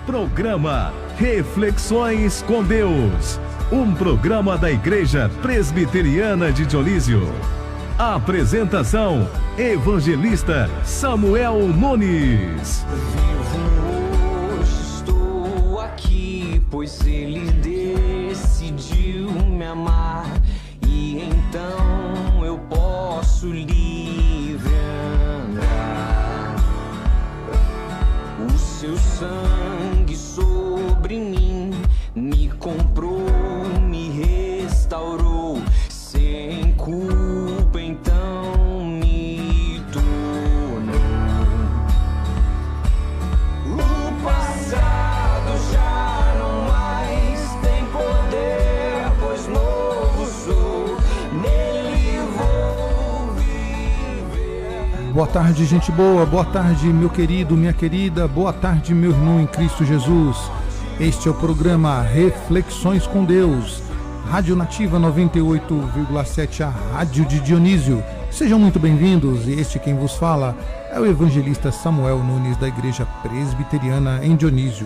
Programa Reflexões com Deus, um programa da Igreja Presbiteriana de Dionísio. Apresentação: Evangelista Samuel Nunes. Hoje estou aqui, pois Ele decidiu me amar, e então eu posso livre andar. O seu sangue sobre mim me comprou, me restaurou, sem culpa então me tornou. O passado já não mais tem poder, pois novo sou, nele vou viver. Boa tarde, gente boa, boa tarde, meu querido, minha querida, boa tarde, meu irmão em Cristo Jesus. Este é o programa Reflexões com Deus, Rádio Nativa 98,7, a Rádio de Dionísio. Sejam muito bem-vindos, e este quem vos fala é o evangelista Samuel Nunes, da Igreja Presbiteriana em Dionísio.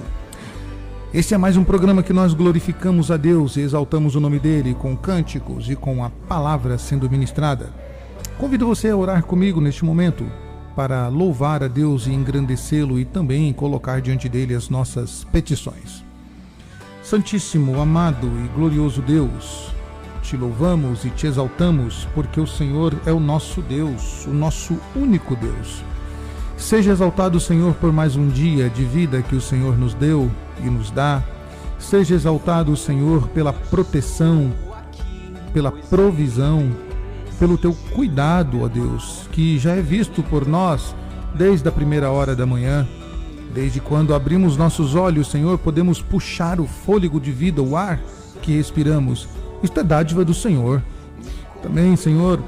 Este é mais um programa que nós glorificamos a Deus e exaltamos o nome dele com cânticos e com a palavra sendo ministrada. Convido você a orar comigo neste momento para louvar a Deus e engrandecê-lo e também colocar diante dele as nossas petições. Santíssimo, amado e glorioso Deus, te louvamos e te exaltamos porque o Senhor é o nosso Deus, o nosso único Deus. Seja exaltado, Senhor, por mais um dia de vida que o Senhor nos deu e nos dá. Seja exaltado, Senhor, pela proteção, pela provisão, pelo teu cuidado, ó Deus, que já é visto por nós desde a primeira hora da manhã. Desde quando abrimos nossos olhos, Senhor, podemos puxar o fôlego de vida, o ar que respiramos. Isto é dádiva do Senhor. Também, Senhor,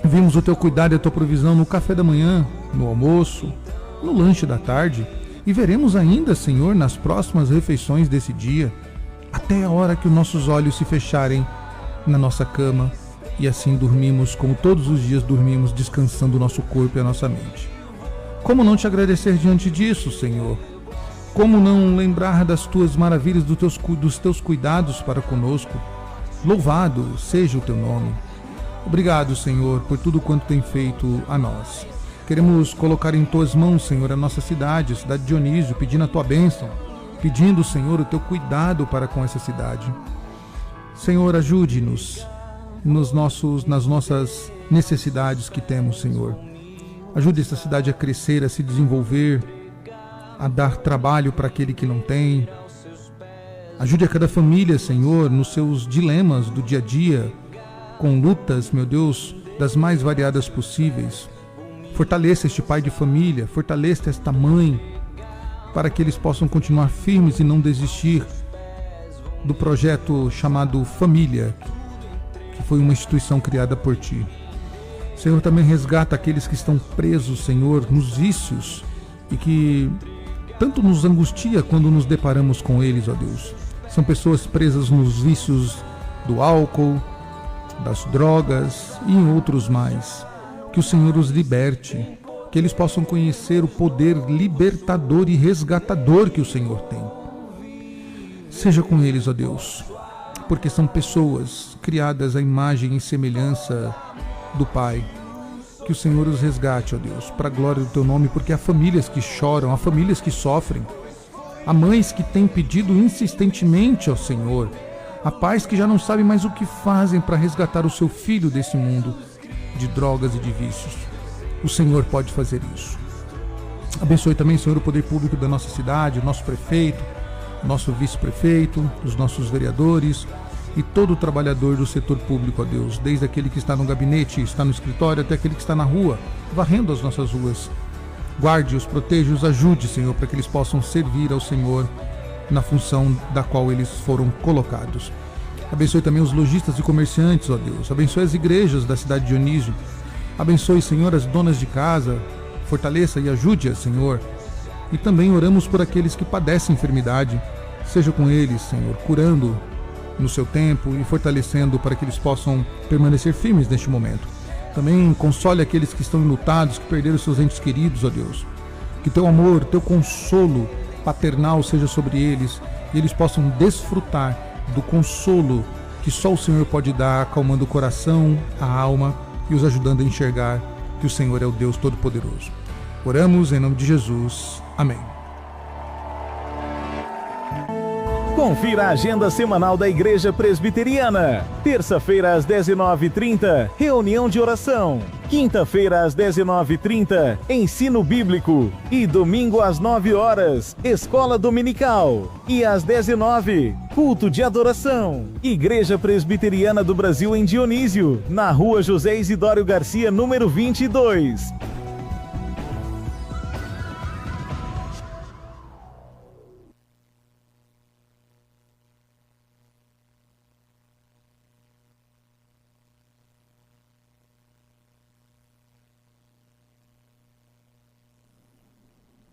vimos o teu cuidado e a tua provisão no café da manhã, no almoço, no lanche da tarde, e veremos ainda, Senhor, nas próximas refeições desse dia, até a hora que os nossos olhos se fecharem na nossa cama, e assim dormimos como todos os dias dormimos, descansando o nosso corpo e a nossa mente. Como não te agradecer diante disso, Senhor? Como não lembrar das tuas maravilhas, dos teus cuidados para conosco? Louvado seja o teu nome. Obrigado, Senhor, por tudo quanto tem feito a nós. Queremos colocar em tuas mãos, Senhor, a nossa cidade, a cidade de Dionísio, pedindo a tua bênção, pedindo, Senhor, o teu cuidado para com essa cidade. Senhor, ajude-nos nas nossas necessidades que temos, Senhor. Ajude essa cidade a crescer, a se desenvolver, a dar trabalho para aquele que não tem. Ajude a cada família, Senhor, nos seus dilemas do dia a dia, com lutas, meu Deus, das mais variadas possíveis. Fortaleça este pai de família, fortaleça esta mãe, para que eles possam continuar firmes e não desistir do projeto chamado Família, que foi uma instituição criada por ti. Senhor, também resgata aqueles que estão presos, Senhor, nos vícios e que tanto nos angustia quando nos deparamos com eles, ó Deus. São pessoas presas nos vícios do álcool, das drogas e em outros mais. Que o Senhor os liberte, que eles possam conhecer o poder libertador e resgatador que o Senhor tem. Seja com eles, ó Deus, porque são pessoas criadas à imagem e semelhança do Pai. Que o Senhor os resgate, ó Deus, para a glória do teu nome, porque há famílias que choram, há famílias que sofrem, há mães que têm pedido insistentemente ao Senhor, há pais que já não sabem mais o que fazem para resgatar o seu filho desse mundo de drogas e de vícios. O Senhor pode fazer isso. Abençoe também, Senhor, o poder público da nossa cidade, o nosso prefeito, o nosso vice-prefeito, os nossos vereadores e todo o trabalhador do setor público, ó Deus, desde aquele que está no gabinete, está no escritório, até aquele que está na rua, varrendo as nossas ruas. Guarde-os, proteja-os, ajude, Senhor, para que eles possam servir ao Senhor na função da qual eles foram colocados. Abençoe também os lojistas e comerciantes, ó Deus. Abençoe as igrejas da cidade de Dionísio. Abençoe, Senhor, as donas de casa. Fortaleça e ajude-as, Senhor. E também oramos por aqueles que padecem enfermidade. Seja com eles, Senhor, curando no seu tempo e fortalecendo para que eles possam permanecer firmes neste momento. Também console aqueles que estão enlutados, que perderam seus entes queridos, ó Deus. Que teu amor, teu consolo paternal seja sobre eles, e eles possam desfrutar do consolo que só o Senhor pode dar, acalmando o coração, a alma e os ajudando a enxergar que o Senhor é o Deus Todo-Poderoso. Oramos em nome de Jesus. Amém. Confira a agenda semanal da Igreja Presbiteriana. Terça-feira às 19h30, reunião de oração. Quinta-feira às 19h30, ensino bíblico. E domingo às 9h, escola dominical. E às 19h, culto de adoração. Igreja Presbiteriana do Brasil em Dionísio, na rua José Isidório Garcia, número 22.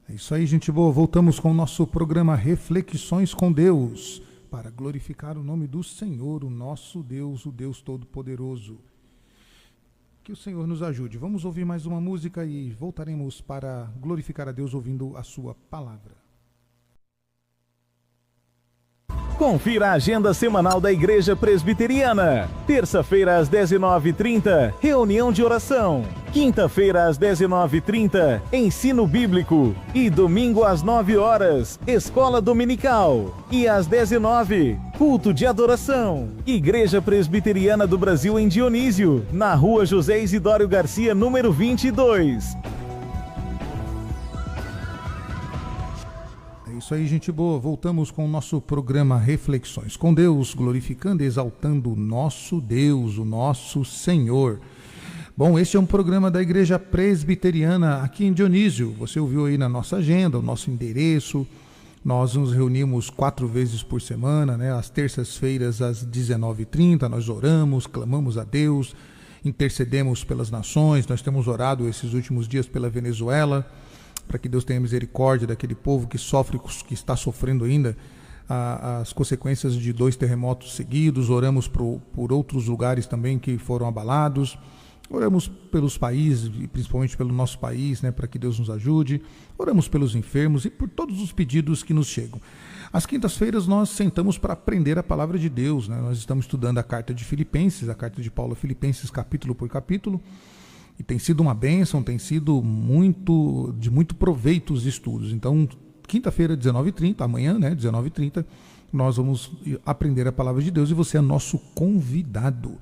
É isso aí, gente boa. Voltamos com o nosso programa Reflexões com Deus, para glorificar o nome do Senhor, o nosso Deus, o Deus Todo-Poderoso. Que o Senhor nos ajude. Vamos ouvir mais uma música e voltaremos para glorificar a Deus ouvindo a sua palavra. Confira a agenda semanal da Igreja Presbiteriana. Terça-feira às 19h30, reunião de oração. Quinta-feira às 19h30, ensino bíblico. E domingo às 9h, escola dominical. E às 19h, culto de adoração. Igreja Presbiteriana do Brasil em Dionísio, na rua José Isidório Garcia, número 22. Isso aí, gente boa. Voltamos com o nosso programa Reflexões com Deus, glorificando e exaltando o nosso Deus, o nosso Senhor. Bom, este é um programa da Igreja Presbiteriana aqui em Dionísio. Você ouviu aí na nossa agenda, o nosso endereço. Nós nos reunimos 4 vezes por semana, né? Às terças-feiras, às 19h30, nós oramos, clamamos a Deus, intercedemos pelas nações. Nós temos orado esses últimos dias pela Venezuela, para que Deus tenha misericórdia daquele povo que sofre, que está sofrendo ainda as consequências de 2 terremotos seguidos. Oramos por outros lugares também que foram abalados. Oramos pelos países, principalmente pelo nosso país, né, para que Deus nos ajude. Oramos pelos enfermos e por todos os pedidos que nos chegam. Às quintas-feiras nós sentamos para aprender a palavra de Deus, né? Nós estamos estudando a carta de Filipenses, a carta de Paulo a Filipenses, capítulo por capítulo. E tem sido uma bênção, tem sido de muito proveito os estudos. Então, quinta-feira, 19h30, amanhã, né, 19h30, nós vamos aprender a palavra de Deus e você é nosso convidado.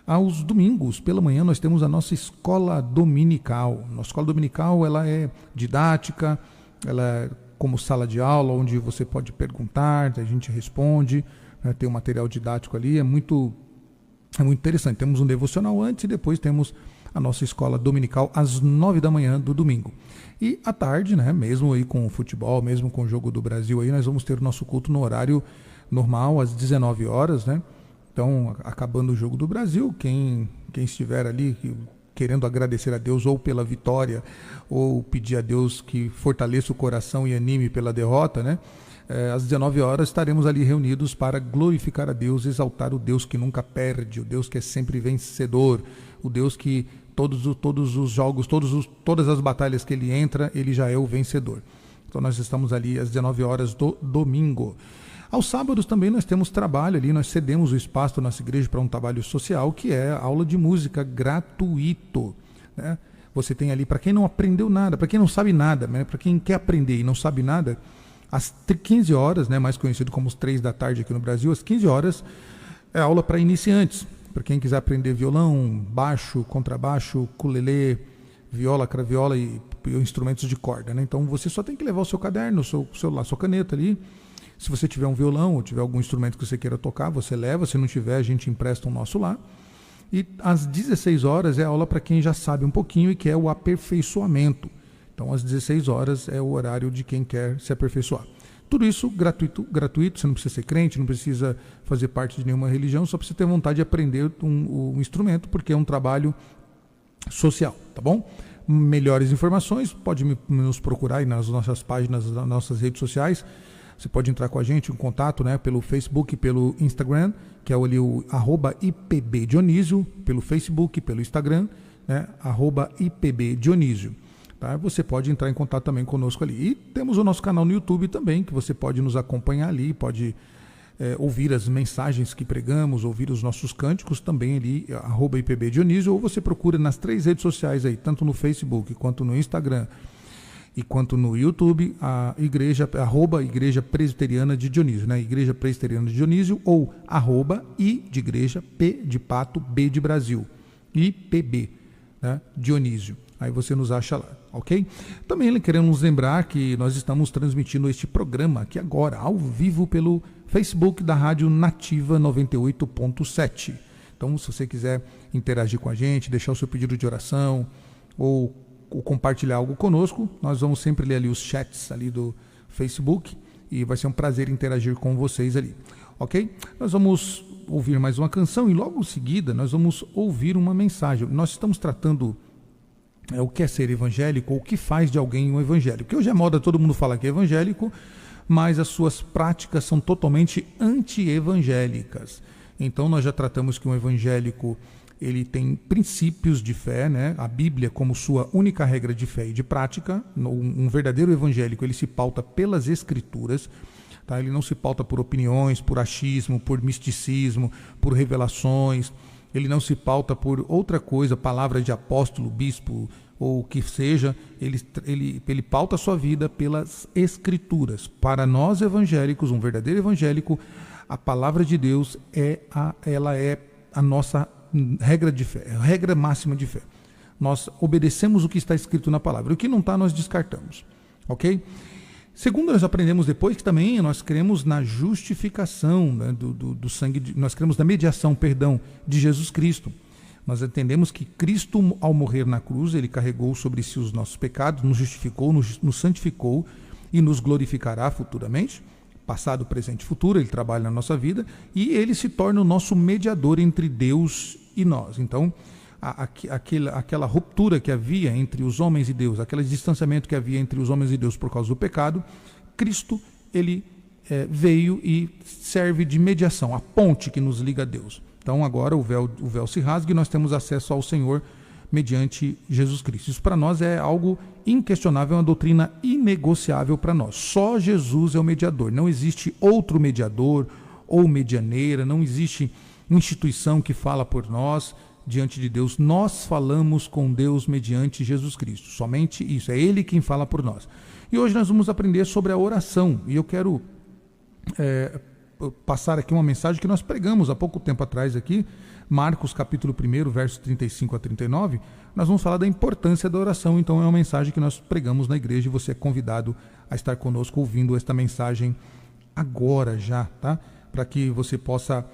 Aos domingos, pela manhã, nós temos a nossa escola dominical. Nossa escola dominical, ela é didática, ela é como sala de aula, onde você pode perguntar, a gente responde, né, tem um material didático ali, é muito interessante. Temos um devocional antes e depois temos a nossa escola dominical às 9 da manhã do domingo. E à tarde, né, mesmo aí com o futebol, mesmo com o Jogo do Brasil, aí nós vamos ter o nosso culto no horário normal, às 19h, né? Então, acabando o Jogo do Brasil, quem estiver ali querendo agradecer a Deus ou pela vitória, ou pedir a Deus que fortaleça o coração e anime pela derrota, né? Às 19h estaremos ali reunidos para glorificar a Deus, exaltar o Deus que nunca perde, o Deus que é sempre vencedor, o Deus que todos os jogos, todas as batalhas que ele entra, ele já é o vencedor. Então nós estamos ali às 19h do domingo. Aos sábados também nós temos trabalho ali, nós cedemos o espaço da nossa igreja para um trabalho social, que é aula de música gratuito, né? Você tem ali, para quem não aprendeu nada, para quem não sabe nada, né? Para quem quer aprender e não sabe nada, às 15h, né, mais conhecido como os 3 da tarde aqui no Brasil, às 15h é aula para iniciantes. Para quem quiser aprender violão, baixo, contrabaixo, ukulele, viola, craviola e instrumentos de corda, né? Então você só tem que levar o seu caderno, o seu celular, sua caneta ali. Se você tiver um violão ou tiver algum instrumento que você queira tocar, você leva. Se não tiver, a gente empresta o nosso lá. E às 16h é aula para quem já sabe um pouquinho e quer o aperfeiçoamento. Então às 16h é o horário de quem quer se aperfeiçoar. Tudo isso gratuito, você não precisa ser crente, não precisa fazer parte de nenhuma religião, só precisa ter vontade de aprender um instrumento, porque é um trabalho social, tá bom? Melhores informações, pode nos procurar aí nas nossas páginas, nas nossas redes sociais. Você pode entrar com a gente em contato, né, pelo Facebook, pelo Instagram, que é ali o @IPBDionísio, pelo Facebook, pelo Instagram, né, @IPBDionísio. Tá? Você pode entrar em contato também conosco ali. E temos o nosso canal no YouTube também, que você pode nos acompanhar ali, pode ouvir as mensagens que pregamos, ouvir os nossos cânticos também ali, @IPB Dionísio, ou você procura nas 3 redes sociais aí, tanto no Facebook, quanto no Instagram, e quanto no YouTube, a igreja, Igreja Presbiteriana de Dionísio, né? Igreja Presbiteriana de Dionísio, ou I de igreja, P de pato, B de Brasil, IPB, né? Dionísio. Aí você nos acha lá, ok? Também queremos lembrar que nós estamos transmitindo este programa aqui agora, ao vivo, pelo Facebook da Rádio Nativa 98.7. Então, se você quiser interagir com a gente, deixar o seu pedido de oração ou compartilhar algo conosco, nós vamos sempre ler ali os chats ali do Facebook e vai ser um prazer interagir com vocês ali, ok? Nós vamos ouvir mais uma canção e logo em seguida nós vamos ouvir uma mensagem. Nós estamos tratando o que é ser evangélico, ou o que faz de alguém um evangélico. Que hoje é moda todo mundo falar que é evangélico, mas as suas práticas são totalmente anti-evangélicas. Então nós já tratamos que um evangélico, ele tem princípios de fé, né? A Bíblia como sua única regra de fé e de prática. Um verdadeiro evangélico, ele se pauta pelas Escrituras, tá? Ele não se pauta por opiniões, por achismo, por misticismo, por revelações. Ele não se pauta por outra coisa, palavra de apóstolo, bispo ou o que seja. Ele pauta a sua vida pelas Escrituras. Para nós evangélicos, um verdadeiro evangélico, a palavra de Deus ela é a nossa regra de fé, a regra máxima de fé. Nós obedecemos o que está escrito na palavra. O que não está, nós descartamos. Ok? Segundo, nós aprendemos depois que também nós cremos na justificação, né, do sangue, nós cremos na mediação, de Jesus Cristo. Nós entendemos que Cristo, ao morrer na cruz, ele carregou sobre si os nossos pecados, nos justificou, nos santificou e nos glorificará futuramente. Passado, presente e futuro, ele trabalha na nossa vida e ele se torna o nosso mediador entre Deus e nós. Então, aquela ruptura que havia entre os homens e Deus, aquele distanciamento que havia entre os homens e Deus por causa do pecado, Cristo, ele veio e serve de mediação, a ponte que nos liga a Deus. Então agora o véu se rasga e nós temos acesso ao Senhor mediante Jesus Cristo. Isso para nós é algo inquestionável, é uma doutrina inegociável para nós. Só Jesus é o mediador, não existe outro mediador ou medianeira, não existe instituição que fala por nós diante de Deus. Nós falamos com Deus mediante Jesus Cristo, somente isso, é Ele quem fala por nós. E hoje nós vamos aprender sobre a oração, e eu quero passar aqui uma mensagem que nós pregamos há pouco tempo atrás aqui, Marcos capítulo 1, versos 35 a 39, nós vamos falar da importância da oração. Então é uma mensagem que nós pregamos na igreja e você é convidado a estar conosco ouvindo esta mensagem agora já, tá? Para que você possa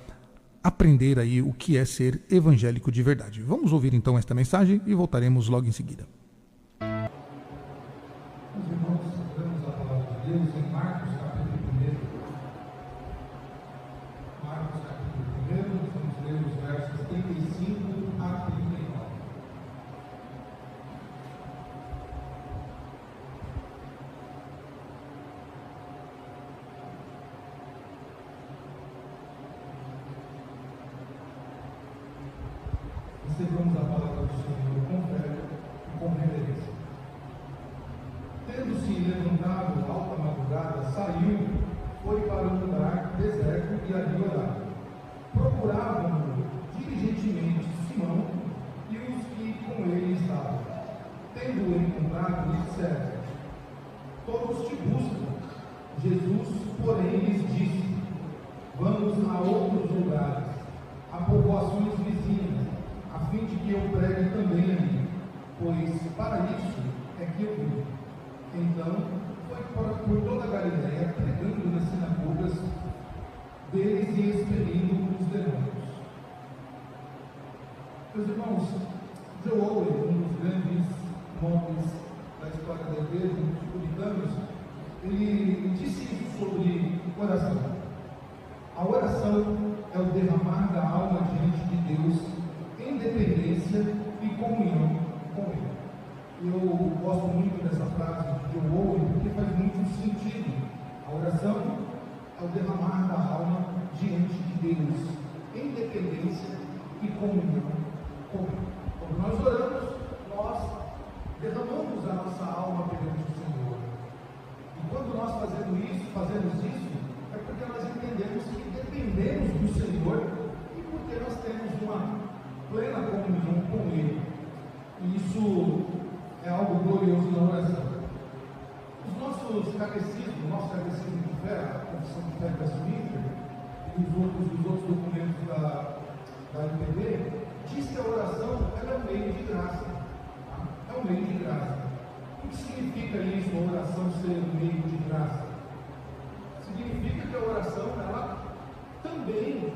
aprender aí o que é ser evangélico de verdade. Vamos ouvir então esta mensagem e voltaremos logo em seguida. Meus irmãos, vamos a palavra de Deus em Marcos capítulo 1. Marcos capítulo 1, vamos ler os versos 35 a 39. Recebamos a palavra do Senhor com fé e com reverência. Tendo-se levantado alta madrugada, saiu, foi para um lugar deserto e ali orava. Procuravam diligentemente Simão e os que com ele estavam. Tendo-o encontrado, lhe disseram: todos te buscam. Jesus, porém, lhes disse: vamos a outros lugares, a povoações vizinhas, a fim de que eu pregue também ali, pois para isso é que eu vim. Então foi por toda a Galiléia, pregando nas sinagogas deles e expelindo os demônios. Meus irmãos, John Owen, um dos grandes nomes da história da igreja, dos puritanos, ele disse isso sobre oração. A oração é o derramar da alma diante de Deus, independência e comunhão com Ele. Eu gosto muito dessa frase de John Owen porque faz muito sentido. A oração é o derramar da alma diante de Deus, independência e comunhão com Ele. Quando nós oramos, nós derramamos a nossa dependemos do Senhor e porque nós temos uma plena comunhão com Ele. E isso é algo glorioso na oração. Os nossos catecismos, o nosso catecismo de fé, a confissão de fé brasileira e os outros documentos da IPB, diz que a oração ela é um meio de graça. Tá? É um meio de graça. O que significa isso, a oração ser um meio de graça? Significa que a oração, ela também,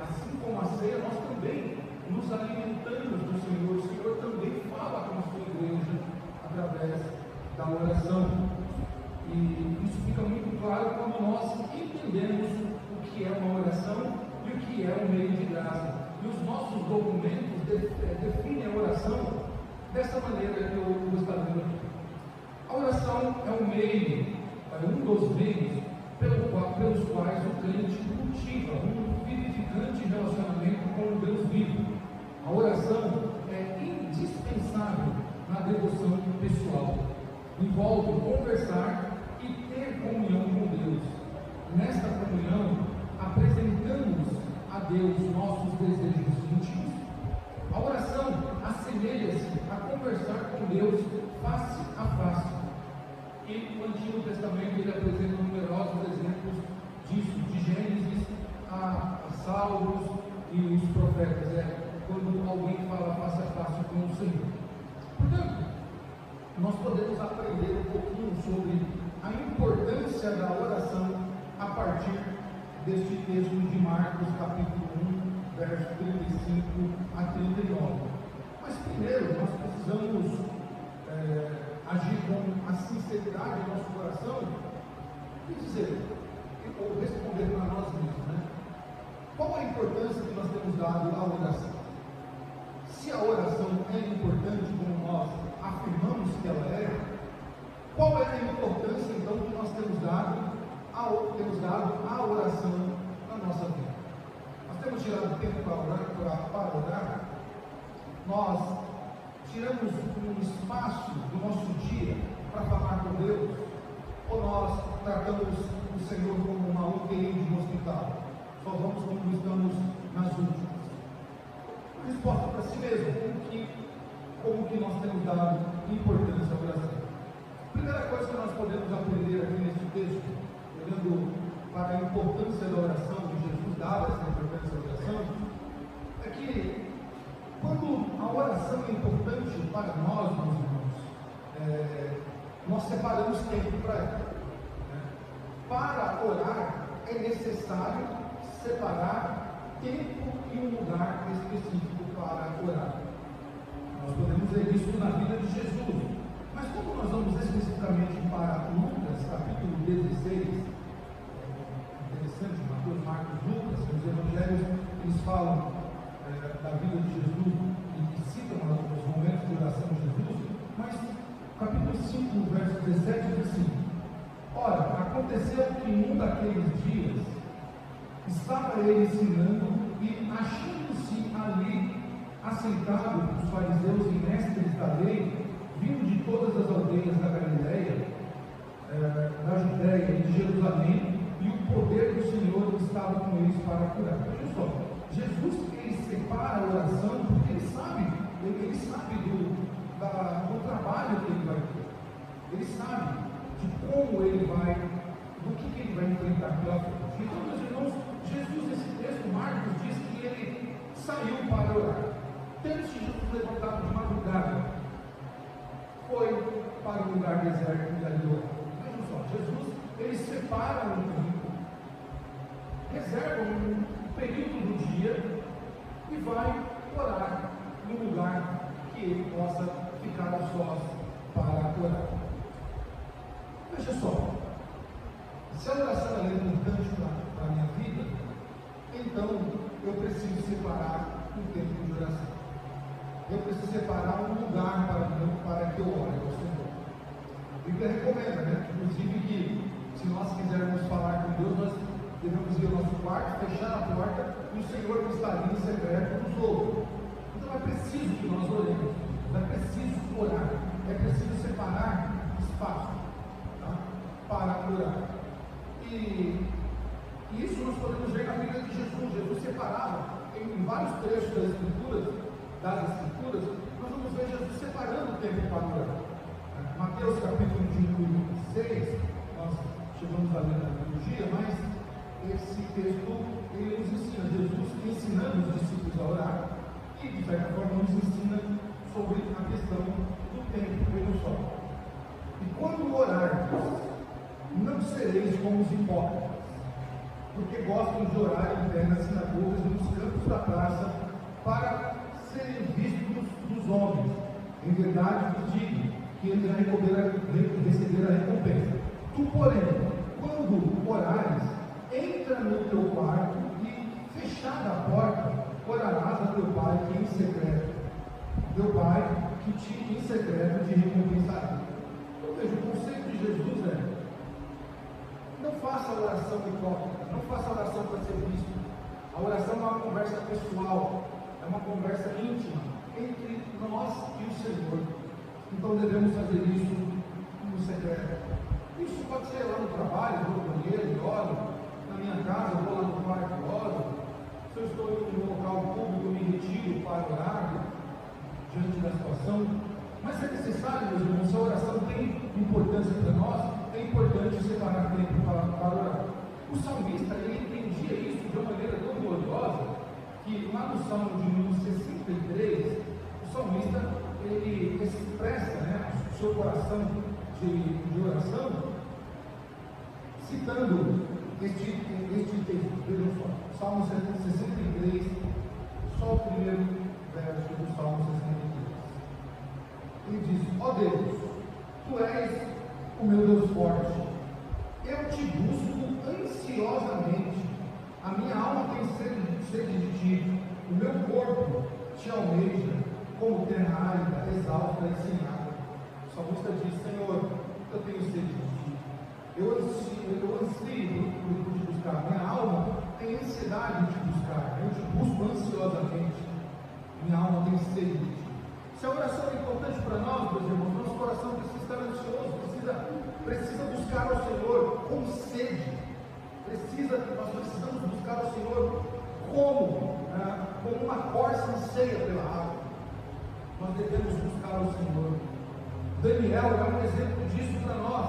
assim como a ceia, nós também nos alimentamos do Senhor. O Senhor também fala com a sua igreja através da oração. E isso fica muito claro quando nós entendemos o que é uma oração e o que é um meio de graça. E os nossos documentos definem a oração dessa maneira que eu gostaria de aqui. A oração é um meio, é um dos meios pelos quais o crente cultiva um vivificante relacionamento com o Deus vivo. A oração é indispensável na devoção pessoal. Envolve conversar e ter comunhão com Deus. Nesta comunhão, apresentamos a Deus nossos desejos íntimos. A oração assemelha-se a conversar com Deus face a face. E o Antigo Testamento ele apresenta numerosos exemplos disso, de Gênesis a Salmos e os profetas. Quando alguém fala face a face com o Senhor. Portanto, nós podemos aprender um pouquinho sobre a importância da oração a partir deste texto de Marcos, capítulo 1, verso 35 a 39. Mas primeiro, nós precisamos agir com a sinceridade do nosso coração e dizer, ou responder para nós mesmos, né? Qual a importância que nós temos dado à oração? Se a oração é importante como nós afirmamos que ela é, qual é a importância então que nós temos dado à oração na nossa vida? Nós temos tirado tempo para orar, nós tiramos um espaço do nosso dia para falar com Deus, ou nós tratamos o Senhor como uma UTI de um hospital, só vamos quando estamos nas últimas? Resposta para si mesmo, como que nós temos dado importância à oração? Primeira coisa que nós podemos aprender aqui nesse texto, olhando para a importância da oração, que Jesus dava essa importância da oração, é que quando a oração é importante para nós, meus irmãos, nós separamos tempo para ela. Né? Para orar é necessário separar tempo e um lugar específico para orar. Nós podemos ver isso na vida de Jesus. Mas como nós vamos especificamente para Lucas, capítulo 16, interessante, Mateus, Marcos, Lucas, os evangelhos, eles falam da vida de Jesus e citam os momentos de oração de Jesus, mas capítulo 5, verso 17 diz assim: ora, aconteceu que em um daqueles dias estava ele ensinando e achando-se ali assentado os fariseus e mestres da lei, vindo de todas as aldeias da Galileia, da Judéia e de Jerusalém, e o poder do Senhor estava com eles para curar. Veja só, Jesus ele separa a oração porque ele sabe do trabalho que ele vai ter, ele sabe de como ele vai, do que ele vai enfrentar pela frente. Então, meus irmãos, Jesus, nesse texto, Marcos diz que ele saiu para orar. Tendo-se Jesus levantado de madrugada, foi para um lugar deserto e ali orou. Vejam só, Jesus, ele separa um tempo, reserva um período do dia e vai orar num lugar que ele possa ficar a sós para orar. Veja só, se a oração é importante para a minha vida, então eu preciso separar um tempo de oração. Eu preciso separar um lugar para que eu ore ao Senhor. A Bíblia recomenda, né? Inclusive, que se nós quisermos falar com Deus, nós devemos ir ao nosso quarto, fechar a porta e o Senhor que está ali em secreto nos ouve. Então é preciso que nós oremos, é preciso orar, é preciso separar espaço, tá? Para orar. E E isso nós podemos ver na vida de Jesus. Jesus separava em vários trechos das Escrituras, nós vamos ver Jesus separando o tempo para orar. Mateus capítulo de número 6, nós chegamos a ler na liturgia, mas esse texto ele nos ensina, Jesus ensinando os discípulos a orar, e de certa forma nos ensina sobre a questão do tempo pelo sol. E quando orardes, não sereis como os hipócritas, porque gostam de orar em pé nas sinagogas e nos campos da praça, para serem vistos dos homens. Em verdade vos digo que eles receber a recompensa. Tu, porém, quando orares, entra no teu quarto e, fechada a porta, orarás a teu Pai que em secreto. Teu Pai que te em secreto te recompensará. Então veja, o conceito de Jesus é: não faça oração hipócrita, não faça oração para ser visto. A oração é uma conversa pessoal, é uma conversa íntima entre nós e o Senhor. Então devemos fazer isso no secreto. Isso pode ser lá no trabalho, vou no banheiro e oro, na minha casa, vou lá no quarto e oro. Se eu estou em um local público, eu me retiro para orar diante da situação. Mas é necessário, meus irmãos, se a oração tem importância para nós, é importante separar tempo para orar. O salmista, ele entendia isso de uma maneira tão gloriosa, que lá no Salmo de número 63, o salmista, ele expressa, né, o seu coração de oração, citando este texto, vejam só, Salmo 63, só o primeiro verso do Salmo 63. Ele diz: ó Deus, tu és o meu Deus forte, eu te busco ansiosamente, a minha alma tem sede de ti, o meu corpo te almeja, como terra árida, exausta e sem água. O salmista diz: Senhor, eu tenho sede de ti, eu ansio por te buscar, minha alma tem ansiedade de te buscar, eu te busco ansiosamente, minha alma tem sede de ti. Se a oração é importante para nós, meus irmãos, nosso coração precisa estar ansioso, precisa buscar ao Senhor com sede, nós precisamos buscar ao Senhor como uma corça anseia pela água. Nós devemos buscar ao Senhor. Daniel é um exemplo disso para nós.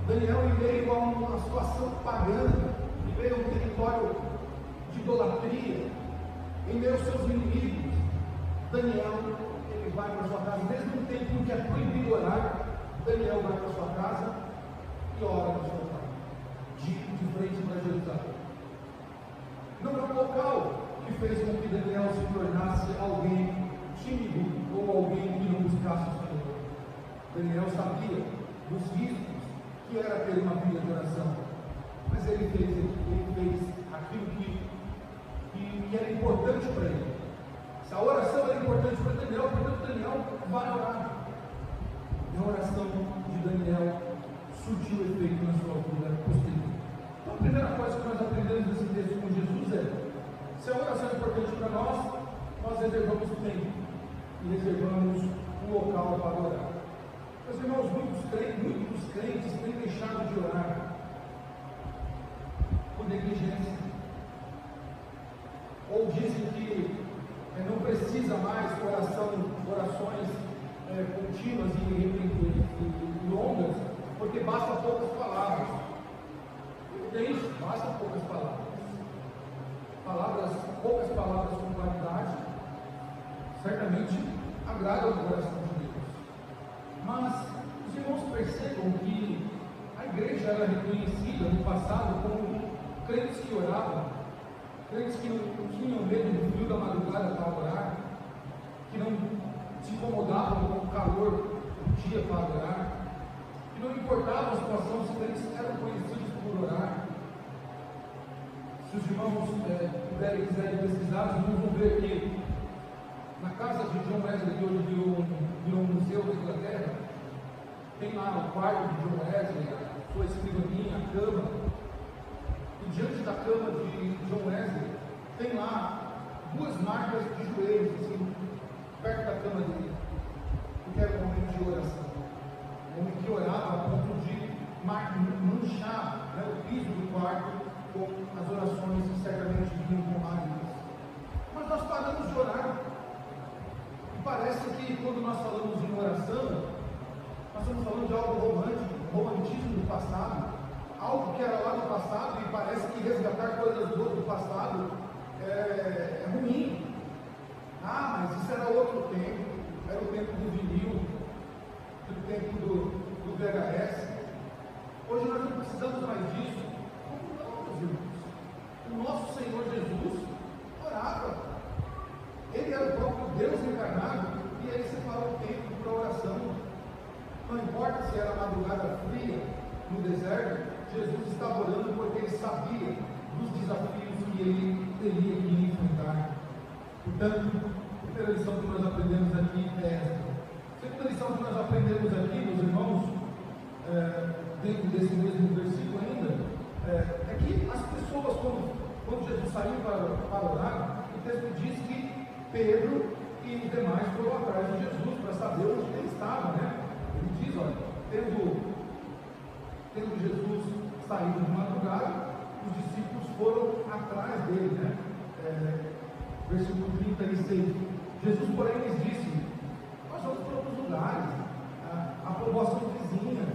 Daniel, em meio a uma situação pagã, em meio a um território de idolatria, em meio aos seus inimigos, Daniel, ele vai para sua casa, mesmo no tempo em que é proibido orar, Daniel vai para sua casa e ora no seu quarto, de frente para Jerusalém. Não é um local que fez com que Daniel se tornasse alguém tímido ou alguém que não buscasse o Senhor. Daniel sabia dos riscos que era ter uma vida de oração, mas ele fez aquilo que era importante para ele. Se a oração era importante para Daniel, portanto Daniel vai orar. E a oração de Daniel surtiu efeito na sua vida posterior. Então a primeira coisa que nós aprendemos nesse texto com Jesus é: se a oração é importante para nós reservamos tempo e reservamos um local para orar. Meus irmãos, muitos crentes têm deixado de orar por negligência, ou dizem que não precisa mais orações contínuas e longas, porque basta poucas palavras. Evidente, basta poucas palavras. Poucas palavras com qualidade certamente agradam o coração de Deus. Mas os irmãos percebam que a igreja era reconhecida no passado como crentes que oravam, crentes que não tinham medo do frio da madrugada para orar, que não se incomodavam com o calor do dia para orar, que não importava a situação, os crentes eram conhecidos por orar. Se os irmãos quiserem pesquisar, os irmãos vão ver que na casa de John Wesley, que hoje virou um museu da Inglaterra, tem lá o quarto de John Wesley, a sua escrivaninha, a cama, e diante da cama de John Wesley tem lá duas marcas de joelhos, assim, perto da cama dele, porque era um momento de oração, um homem que orava a ponto de manchar, né, o piso do quarto com as orações que certamente vinham com lágrimas. Mas nós paramos de orar. E parece que quando nós falamos em oração, nós estamos falando de algo romântico, romantismo do passado, algo que era lá do passado e parece que resgatar coisas boas do passado é ruim. Ah, mas isso era outro tempo, era o tempo do vinil, do tempo do VHS. Hoje nós não precisamos mais disso. Como não, meus irmãos? O nosso Senhor Jesus orava. Ele era o próprio Deus encarnado e ele separou o tempo para oração. Não importa se era madrugada fria no deserto, Jesus estava orando porque ele sabia dos desafios que ele teria que enfrentar. Portanto, a primeira lição que nós aprendemos aqui é esta. A segunda lição que nós aprendemos aqui, meus irmãos, dentro desse mesmo versículo ainda, é que as pessoas, quando Jesus saiu para orar, o texto diz que Pedro e os demais foram atrás de Jesus para saber onde ele estava, né? Ele diz, olha, tendo Jesus saído de madrugada, os discípulos foram atrás dele, né? Versículo 36. Jesus, porém, lhes disse: nós vamos para outros lugares, a povoação vizinha,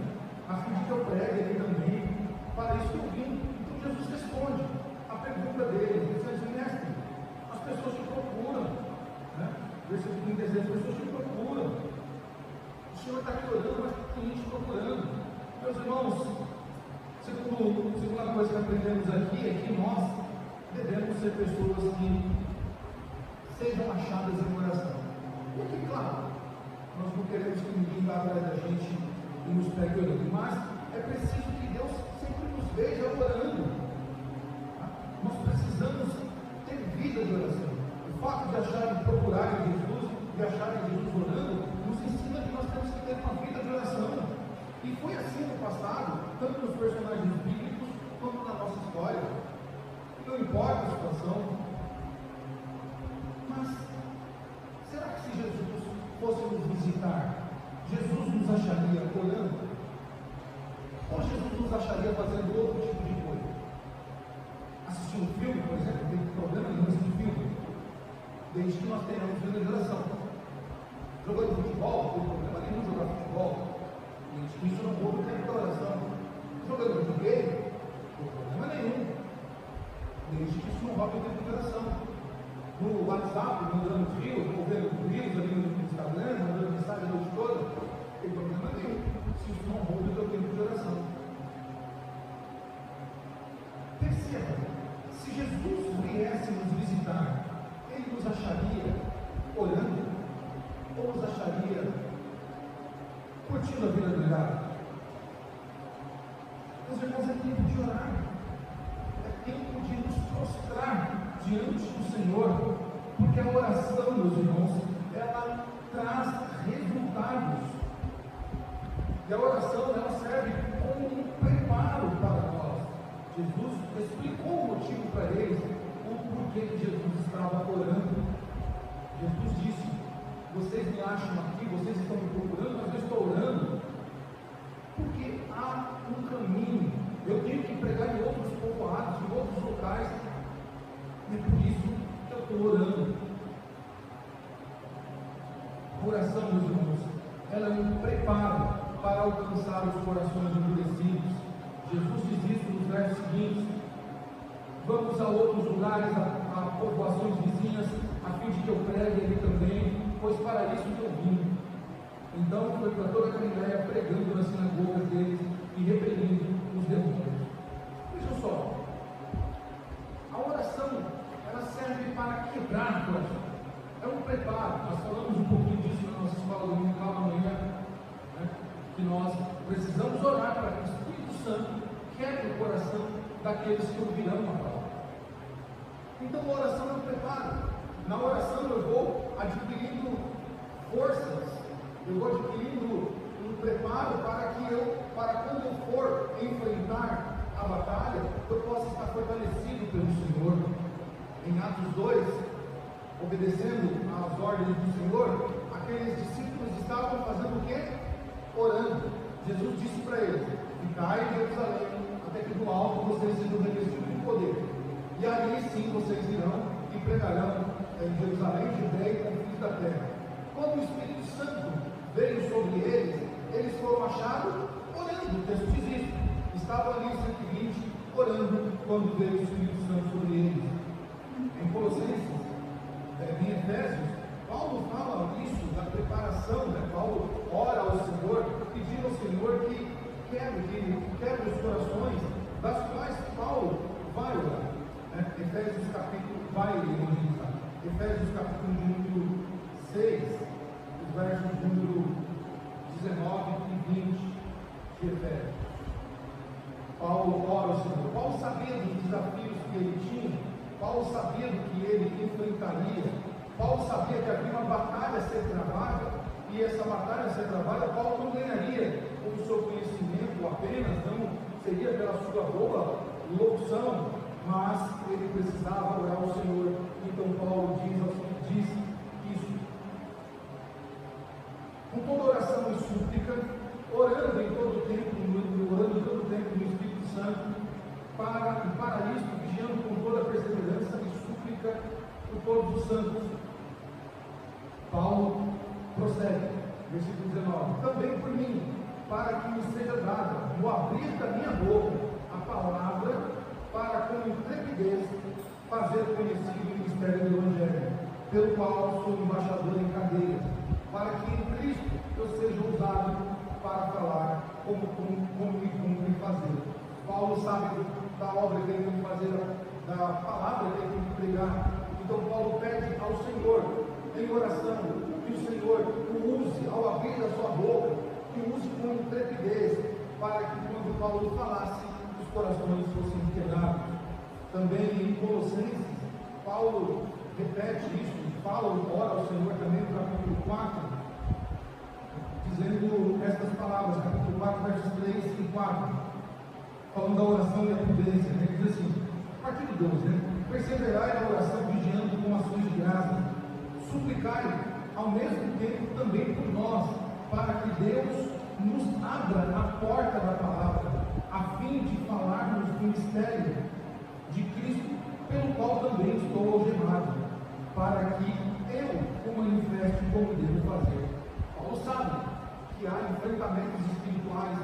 a fim de que eu pregue ali também, para isso que eu vim. Então Jesus responde a pergunta dele, dizendo: mestre, as pessoas te procuram, né? Versículo 36, as pessoas te procuram. O Senhor está aqui orando, mas tem gente procurando. Meus irmãos, segunda coisa que aprendemos aqui é que nós devemos ser pessoas que sejam achadas em oração. E aqui, claro, nós não queremos que ninguém vá atrás da gente e nos pegue orando, mas é preciso que Deus sempre nos veja orando. Nós precisamos ter vida de oração. O fato de acharem, procurarem Jesus, de acharem Jesus orando, nos ensina que nós temos que ter uma vida de oração. E foi assim no passado, tanto nos personagens bíblicos, quanto na nossa história. Não importa a situação. Mas, será que se Jesus fosse nos visitar, Jesus nos acharia orando? Ou Jesus nos acharia fazendo outro tipo de coisa? Assistir um filme, por exemplo, não tem problema nenhum assistir filme, desde que nós tenhamos vida de oração. Jogando futebol, não tem problema nenhum jogar futebol, desde que isso não muda o tempo da oração. Jogando videogame, não tem problema nenhum, desde que isso não rouba o tempo de oração. No WhatsApp, mandando reels, ou vendo reels ali no Instagram, mandando mensagem a noite toda, não tem problema nenhum, se isso não rouba o teu tempo de oração. Perceba, se Jesus viesse nos visitar, ele nos acharia orando, ou nos acharia curtindo a vida do lado? Meus irmãos, é tempo de orar, é tempo de nos prostrar diante do Senhor, porque a oração, meus irmãos, ela traz resultados, e a oração ela serve como um preparo para nós. Jesus explicou o motivo para eles, o porquê que Jesus estava orando. Jesus disse: vocês me acham aqui, vocês estão me procurando, mas eu estou orando porque há um caminho, eu tenho que pregar em outros povoados, em outros locais. E é por isso que eu estou orando. A oração, meus irmãos, ela é um preparo para alcançar os corações endurecidos. Jesus diz isso nos versos seguintes: vamos a outros lugares, a povoações vizinhas, a fim de que eu pregue ali também, pois para isso que eu vim. Então foi para toda a Galileia, pregando nas sinagogas deles e reprimindo os demônios. Vejam só, a oração, ela serve para quebrar coração. É um preparo. Nós falamos um pouquinho disso na nossa escola dominical amanhã, né? Que nós precisamos orar para que o Espírito Santo quebre o coração daqueles que ouvirão a palavra. Então a oração é um preparo. Na oração eu vou adquirindo forças, eu vou adquirindo um preparo para quando eu for enfrentar a batalha, eu possa estar fortalecido pelo Senhor. Em Atos 2, obedecendo às ordens do Senhor, aqueles discípulos estavam fazendo o quê? Orando. Jesus disse para eles: ficai em Jerusalém, até que do alto vocês sejam revestidos de poder. E ali sim vocês irão e pregarão em Jerusalém, Judeia e confins da terra. Quando o Espírito Santo veio sobre eles, eles foram achados orando. O texto diz isso. Estavam ali 120 orando quando veio o Espírito Santo sobre eles. Em Colossenses, em Efésios, Paulo fala isso, da preparação, né? Paulo ora ao Senhor, pedindo ao Senhor que quebre os corações, das quais Paulo vai orar. Efésios capítulo, vai evangelizar. Efésios capítulo número 6, os versos número 19 e 20 de Efésios. Paulo ora ao Senhor. Paulo sabia dos desafios que ele tinha, Paulo sabia do que ele enfrentaria, Paulo sabia que havia uma batalha a ser travada, e essa batalha a ser travada, Paulo não ganharia com o seu conhecimento apenas, não seria pela sua boa locução, mas ele precisava orar ao Senhor. Então Paulo diz isso: com toda oração e súplica, orando em todo o tempo no Espírito Santo, para isto, vigiando com toda perseverança e súplica por todos os santos. Paulo prossegue, versículo 19: também por mim, para que me seja dada, no abrir da minha boca, a palavra, para com intrepidez fazer conhecido o mistério do Evangelho, pelo qual sou embaixador em cadeia, para que em Cristo eu seja usado para falar como me cumpre fazer. Paulo sabe da obra que ele tem que fazer, da palavra que ele tem que pregar. Então Paulo pede ao Senhor, em oração, que o Senhor o use ao abrir a sua boca, que o use com intrepidez, para que quando Paulo falasse, os corações fossem quebrados. Também em Colossenses, Paulo repete isso, ora ao Senhor também no capítulo 4, dizendo estas palavras, capítulo 4, versos 3 e 4, falando da oração e da prudência, né? Diz assim, capítulo 12, perseverai na oração, vigiando com ações de graça, suplicai ao mesmo tempo também por nós, para que Deus nos abra a porta da palavra, a fim de falarmos do mistério de Cristo, pelo qual também estou algemado, para que eu o manifeste como devo fazer. Paulo sabe que há enfrentamentos espirituais,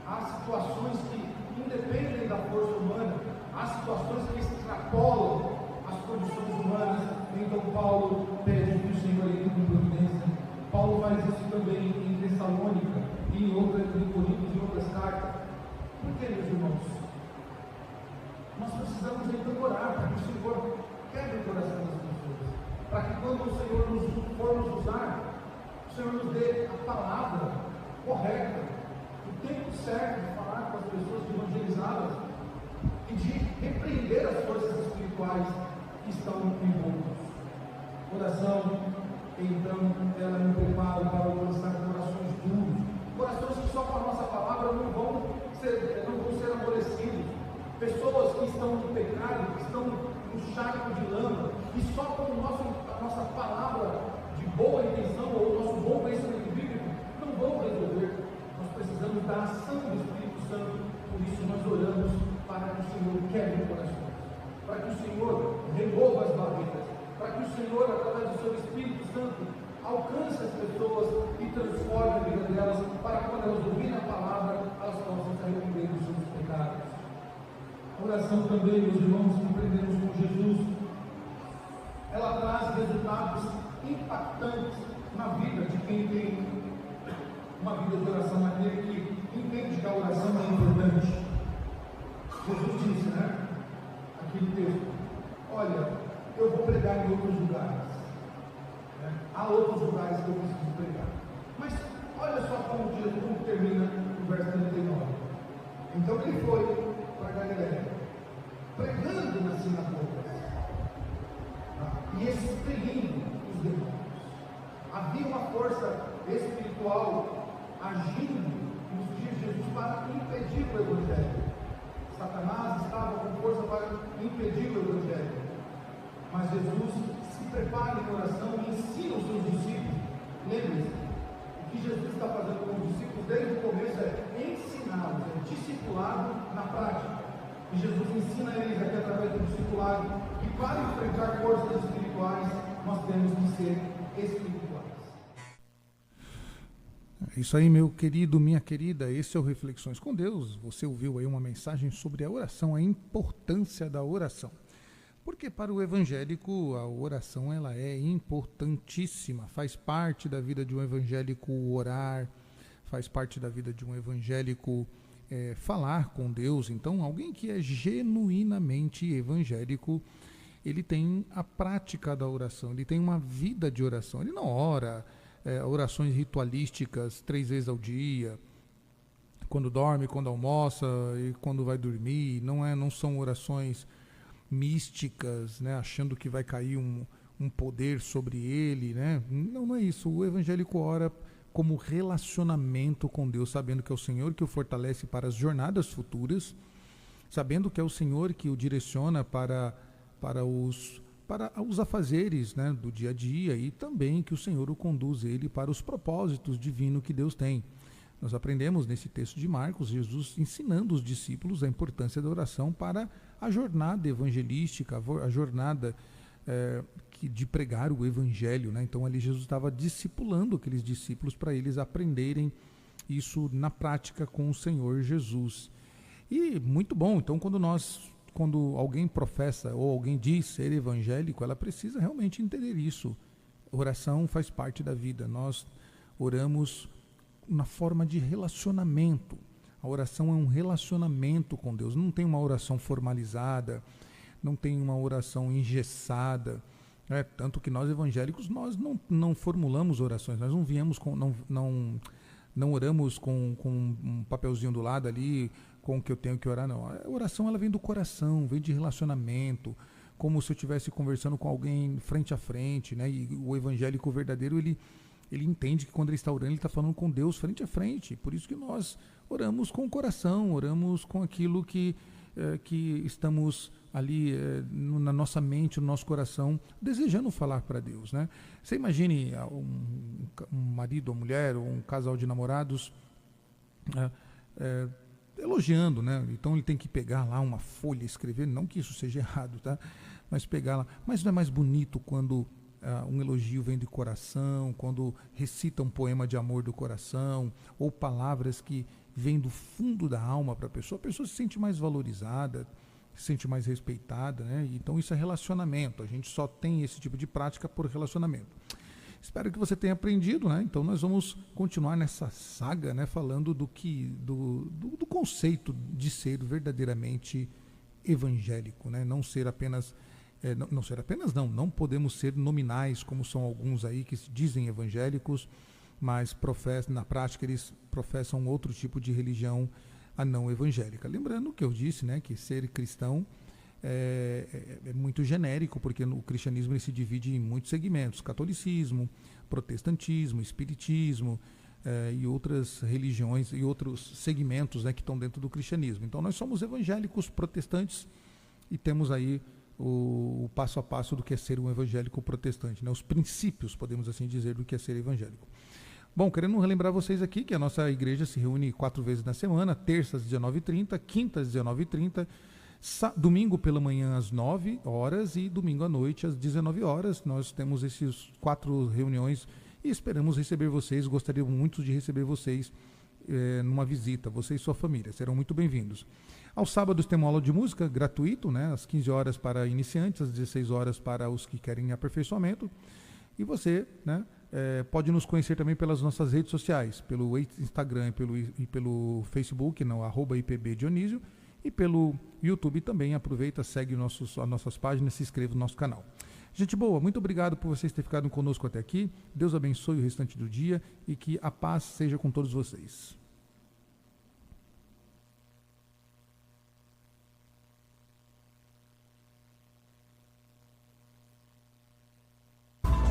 há situações que independem da força humana, há situações que extrapolam as condições humanas. Então Paulo pede que o Senhor entre com providência. Paulo faz isso também em Tessalônica e em Coríntios e outras cartas. Por que, meus irmãos? Nós precisamos então orar para que o Senhor quebre o coração das pessoas, para que quando o Senhor for nos usar, o Senhor nos dê a palavra correta, o tempo certo de falar com as pessoas, de evangelizá-las e de repreender as forças espirituais que estão envolvidas. Oração, então, ela me prepara para alcançar corações duros, corações que só com a nossa palavra não vão ser amolecidos, pessoas que estão no pecado, que estão no charco de lama, e só com a nossa palavra de boa intenção ou o nosso bom pensamento bíblico não vão resolver. Nós precisamos da ação do Espírito Santo. Por isso nós oramos para que o Senhor quebre corações, para que o Senhor remova as barreiras, para que o Senhor, através do seu Espírito Santo, alcance as pessoas e transforme a vida delas, para quando elas ouvirem a palavra, elas possam se arrepender dos seus pecados. A oração também, meus irmãos, que aprendemos com Jesus, ela traz resultados impactantes na vida de quem tem uma vida de oração, naquele que entende que a oração é importante. Jesus disse, aquele texto, olha, eu vou pregar em outros lugares, há outros lugares que eu preciso pregar, mas olha só como termina o verso 39. Então ele foi para Galiléia, pregando nas sinagogas e expelindo os demônios. Havia uma força espiritual agindo nos dias de Jesus para impedir o Evangelho. Satanás estava com força para impedir o Evangelho, mas Jesus se prepara em oração e ensina os seus discípulos. Lembre-se, o que Jesus está fazendo com os discípulos desde o começo é ensiná-los, é discipulado na prática. E E Jesus ensina eles aqui através do discipulado que para enfrentar forças espirituais, nós temos que ser espirituais. É isso aí, meu querido, minha querida, esse é o Reflexões com Deus. Você ouviu aí uma mensagem sobre a oração, a importância da oração. Porque para o evangélico a oração ela é importantíssima, faz parte da vida de um evangélico orar, faz parte da vida de um evangélico falar com Deus. Então alguém que é genuinamente evangélico, ele tem a prática da oração, ele tem uma vida de oração, ele não ora orações ritualísticas 3 vezes ao dia, quando dorme, quando almoça e quando vai dormir, não são orações místicas, né, achando que vai cair um poder sobre ele, né? Não é isso. O evangélico ora como relacionamento com Deus, sabendo que é o Senhor que o fortalece para as jornadas futuras, sabendo que é o Senhor que o direciona para os afazeres, né, do dia a dia, e também que o Senhor o conduz ele para os propósitos divinos que Deus tem. Nós aprendemos nesse texto de Marcos, Jesus ensinando os discípulos a importância da oração para a jornada evangelística, a jornada de pregar o evangelho, né? Então ali Jesus estava discipulando aqueles discípulos para eles aprenderem isso na prática com o Senhor Jesus. E muito bom, então quando alguém professa ou alguém diz ser evangélico, ela precisa realmente entender isso. Oração faz parte da vida, nós oramos na forma de relacionamento. A oração é um relacionamento com Deus, não tem uma oração formalizada, não tem uma oração engessada, né? Tanto que nós evangélicos, nós não formulamos orações, nós não viemos com, não oramos com um papelzinho do lado ali, com o que eu tenho que orar, não. A oração ela vem do coração, vem de relacionamento, como se eu estivesse conversando com alguém frente a frente, né? E o evangélico verdadeiro, ele entende que quando ele está orando, ele está falando com Deus frente a frente. Por isso que nós oramos com o coração, oramos com aquilo que estamos ali na nossa mente, no nosso coração, desejando falar para Deus, né? Você imagine um marido ou mulher, ou um casal de namorados elogiando, né? Então ele tem que pegar lá uma folha e escrever, não que isso seja errado, tá? Mas pegar lá. Mas não é mais bonito quando um elogio vem do coração, quando recita um poema de amor do coração, ou palavras que vêm do fundo da alma para a pessoa se sente mais valorizada, se sente mais respeitada, né? Então isso é relacionamento, a gente só tem esse tipo de prática por relacionamento. Espero que você tenha aprendido, né? Então nós vamos continuar nessa saga, né? Falando do conceito de ser verdadeiramente evangélico, né? Não ser apenas não podemos ser nominais, como são alguns aí que se dizem evangélicos, mas na prática eles professam outro tipo de religião, a não evangélica. Lembrando que eu disse, né, que ser cristão é muito genérico, porque o cristianismo ele se divide em muitos segmentos: catolicismo, protestantismo, espiritismo e outras religiões e outros segmentos, né, que estão dentro do cristianismo. Então nós somos evangélicos protestantes e temos aí o passo a passo do que é ser um evangélico protestante, né? Os princípios, podemos assim dizer, do que é ser evangélico. Bom, querendo relembrar vocês aqui que a nossa igreja se reúne 4 vezes na semana: terças, 19h30, quintas, 19h30, domingo pela manhã às 9 horas e domingo à noite às 19 horas. Nós temos esses 4 reuniões e esperamos receber vocês. Gostaríamos muito de receber vocês numa visita, você e sua família, serão muito bem-vindos. Aos sábados temos aula de música gratuito, né? Às 15 horas para iniciantes, às 16 horas para os que querem aperfeiçoamento. E você, né, pode nos conhecer também pelas nossas redes sociais, pelo Instagram e pelo Facebook, no @IPBDionísio, e pelo YouTube também. Aproveita, segue as nossas páginas, se inscreva no nosso canal. Gente boa, muito obrigado por vocês terem ficado conosco até aqui. Deus abençoe o restante do dia e que a paz seja com todos vocês.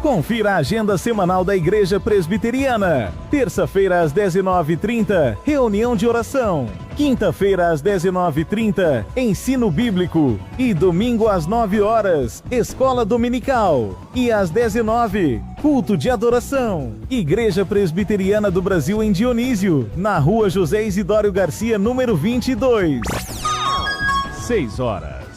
Confira a agenda semanal da Igreja Presbiteriana. Terça-feira às 19h30, reunião de oração. Quinta-feira às 19h30, ensino bíblico. E domingo às 9 horas, escola dominical. E às 19h, culto de adoração. Igreja Presbiteriana do Brasil em Dionísio, na rua José Isidório Garcia, número 22. 6 horas.